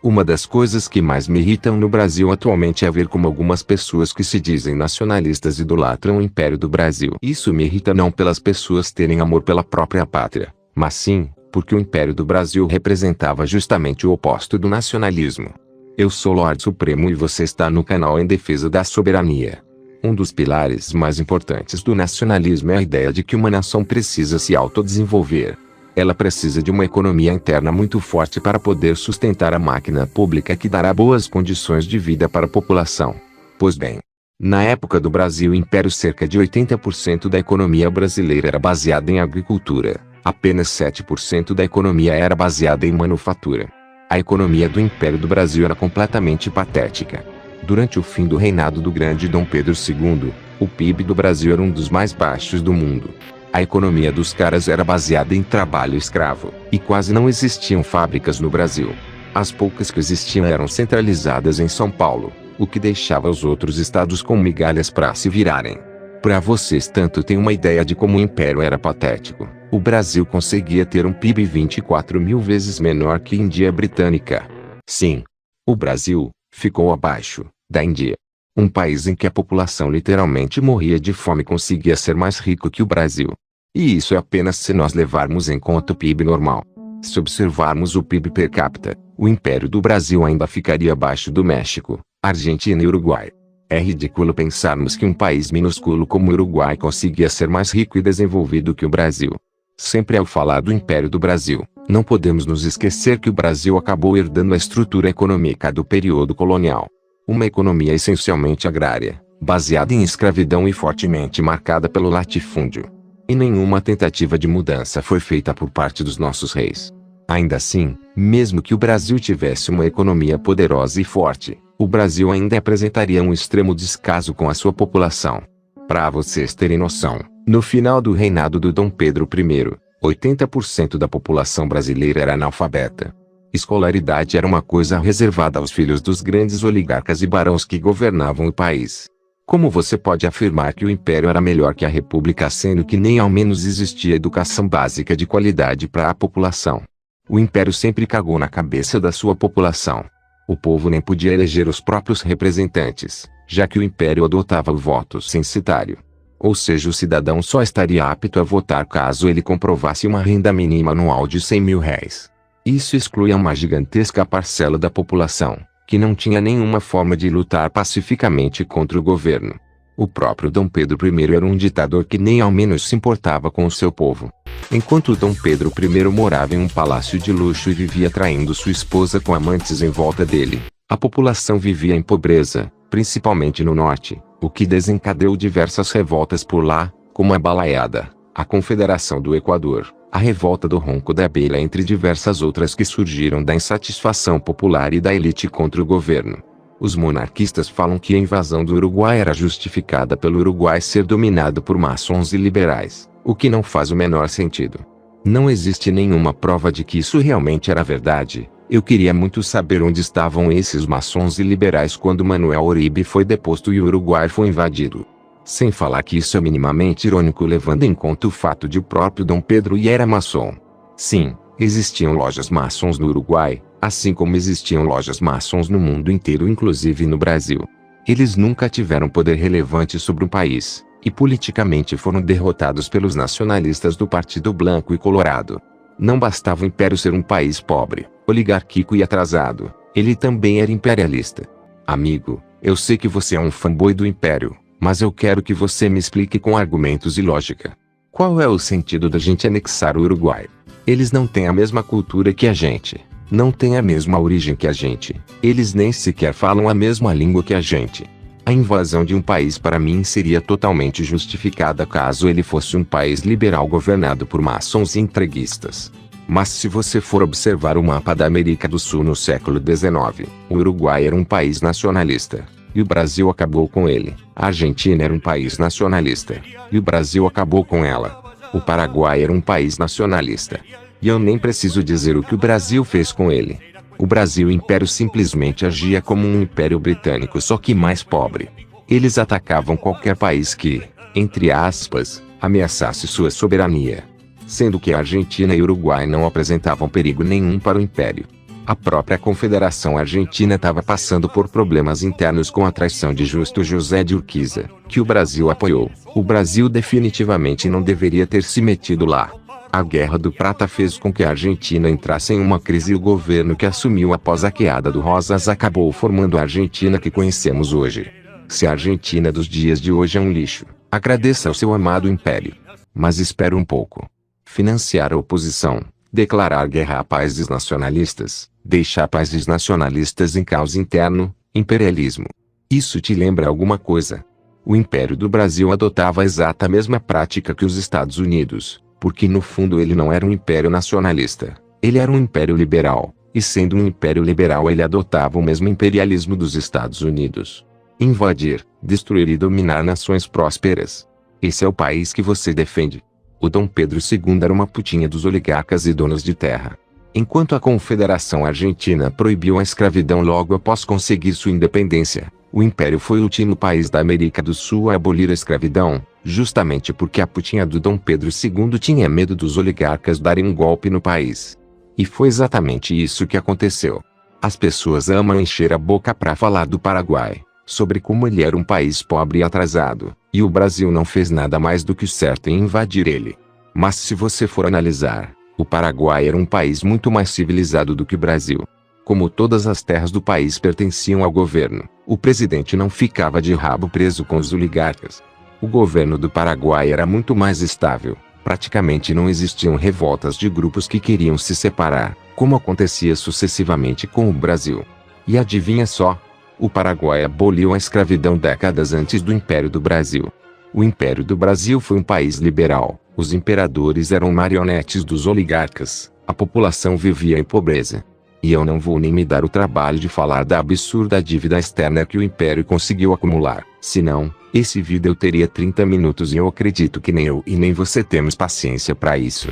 Uma das coisas que mais me irritam no Brasil atualmente é ver como algumas pessoas que se dizem nacionalistas idolatram o Império do Brasil. Isso me irrita não pelas pessoas terem amor pela própria pátria, mas sim, porque o Império do Brasil representava justamente o oposto do nacionalismo. Eu sou Lorde Supremo e você está no canal em defesa da soberania. Um dos pilares mais importantes do nacionalismo é a ideia de que uma nação precisa se autodesenvolver. Ela precisa de uma economia interna muito forte para poder sustentar a máquina pública que dará boas condições de vida para a população. Pois bem, na época do Brasil Império cerca de 80% da economia brasileira era baseada em agricultura, apenas 7% da economia era baseada em manufatura. A economia do Império do Brasil era completamente patética. Durante o fim do reinado do grande Dom Pedro II, o PIB do Brasil era um dos mais baixos do mundo. A economia dos caras era baseada em trabalho escravo, e quase não existiam fábricas no Brasil. As poucas que existiam eram centralizadas em São Paulo, o que deixava os outros estados com migalhas para se virarem. Para vocês tanto ter uma ideia de como o Império era patético, o Brasil conseguia ter um PIB 24 mil vezes menor que a Índia Britânica. Sim, o Brasil ficou abaixo da Índia. Um país em que a população literalmente morria de fome conseguia ser mais rico que o Brasil. E isso é apenas se nós levarmos em conta o PIB normal. Se observarmos o PIB per capita, o Império do Brasil ainda ficaria abaixo do México, Argentina e Uruguai. É ridículo pensarmos que um país minúsculo como o Uruguai conseguia ser mais rico e desenvolvido que o Brasil. Sempre ao falar do Império do Brasil, não podemos nos esquecer que o Brasil acabou herdando a estrutura econômica do período colonial. Uma economia essencialmente agrária, baseada em escravidão e fortemente marcada pelo latifúndio. E nenhuma tentativa de mudança foi feita por parte dos nossos reis. Ainda assim, mesmo que o Brasil tivesse uma economia poderosa e forte, o Brasil ainda apresentaria um extremo descaso com a sua população. Para vocês terem noção, no final do reinado do Dom Pedro I, 80% da população brasileira era analfabeta. Escolaridade era uma coisa reservada aos filhos dos grandes oligarcas e barões que governavam o país. Como você pode afirmar que o Império era melhor que a República sendo que nem ao menos existia educação básica de qualidade para a população? O Império sempre cagou na cabeça da sua população. O povo nem podia eleger os próprios representantes, já que o Império adotava o voto censitário. Ou seja, o cidadão só estaria apto a votar caso ele comprovasse uma renda mínima anual de 100 mil réis. Isso exclui uma gigantesca parcela da população, que não tinha nenhuma forma de lutar pacificamente contra o governo. O próprio Dom Pedro I era um ditador que nem ao menos se importava com o seu povo. Enquanto Dom Pedro I morava em um palácio de luxo e vivia traindo sua esposa com amantes em volta dele, a população vivia em pobreza, principalmente no norte, o que desencadeou diversas revoltas por lá, como a Balaiada, a Confederação do Equador, a revolta do Ronco da Abelha entre diversas outras que surgiram da insatisfação popular e da elite contra o governo. Os monarquistas falam que a invasão do Uruguai era justificada pelo Uruguai ser dominado por maçons e liberais, o que não faz o menor sentido. Não existe nenhuma prova de que isso realmente era verdade. Eu queria muito saber onde estavam esses maçons e liberais quando Manuel Uribe foi deposto e o Uruguai foi invadido. Sem falar que isso é minimamente irônico levando em conta o fato de o próprio Dom Pedro era maçom. Sim, existiam lojas maçons no Uruguai, assim como existiam lojas maçons no mundo inteiro inclusive no Brasil. Eles nunca tiveram poder relevante sobre o país, e politicamente foram derrotados pelos nacionalistas do Partido Branco e Colorado. Não bastava o Império ser um país pobre, oligárquico e atrasado, ele também era imperialista. Amigo, eu sei que você é um fanboy do Império, mas eu quero que você me explique com argumentos e lógica. Qual é o sentido da gente anexar o Uruguai? Eles não têm a mesma cultura que a gente, não têm a mesma origem que a gente, eles nem sequer falam a mesma língua que a gente. A invasão de um país para mim seria totalmente justificada caso ele fosse um país liberal governado por maçons e entreguistas. Mas se você for observar o mapa da América do Sul no século XIX, o Uruguai era um país nacionalista, e o Brasil acabou com ele. A Argentina era um país nacionalista, e o Brasil acabou com ela. O Paraguai era um país nacionalista, e eu nem preciso dizer o que o Brasil fez com ele. O Brasil Império simplesmente agia como um império britânico só que mais pobre. Eles atacavam qualquer país que, entre aspas, ameaçasse sua soberania. Sendo que a Argentina e o Uruguai não apresentavam perigo nenhum para o Império. A própria Confederação Argentina estava passando por problemas internos com a traição de Justo José de Urquiza, que o Brasil apoiou. O Brasil definitivamente não deveria ter se metido lá. A Guerra do Prata fez com que a Argentina entrasse em uma crise e o governo que assumiu após a queda do Rosas acabou formando a Argentina que conhecemos hoje. Se a Argentina dos dias de hoje é um lixo, agradeça ao seu amado império. Mas espere um pouco. Financiar a oposição, declarar guerra a países nacionalistas, deixar países nacionalistas em caos interno, imperialismo. Isso te lembra alguma coisa? O Império do Brasil adotava a exata mesma prática que os Estados Unidos, porque no fundo ele não era um império nacionalista, ele era um império liberal, e sendo um império liberal ele adotava o mesmo imperialismo dos Estados Unidos. Invadir, destruir e dominar nações prósperas. Esse é o país que você defende. O Dom Pedro II era uma putinha dos oligarcas e donos de terra. Enquanto a Confederação Argentina proibiu a escravidão logo após conseguir sua independência, o Império foi o último país da América do Sul a abolir a escravidão, justamente porque a putinha do Dom Pedro II tinha medo dos oligarcas darem um golpe no país. E foi exatamente isso que aconteceu. As pessoas amam encher a boca para falar do Paraguai, sobre como ele era um país pobre e atrasado, e o Brasil não fez nada mais do que o certo em invadir ele. Mas se você for analisar, o Paraguai era um país muito mais civilizado do que o Brasil. Como todas as terras do país pertenciam ao governo, o presidente não ficava de rabo preso com os oligarcas. O governo do Paraguai era muito mais estável, praticamente não existiam revoltas de grupos que queriam se separar, como acontecia sucessivamente com o Brasil. E adivinha só? O Paraguai aboliu a escravidão décadas antes do Império do Brasil. O Império do Brasil foi um país liberal, os imperadores eram marionetes dos oligarcas, a população vivia em pobreza. E eu não vou nem me dar o trabalho de falar da absurda dívida externa que o Império conseguiu acumular, senão, esse vídeo teria 30 minutos e eu acredito que nem eu e nem você temos paciência para isso.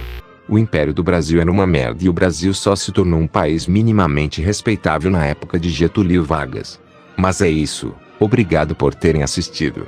O Império do Brasil era uma merda e o Brasil só se tornou um país minimamente respeitável na época de Getúlio Vargas. Mas é isso, obrigado por terem assistido.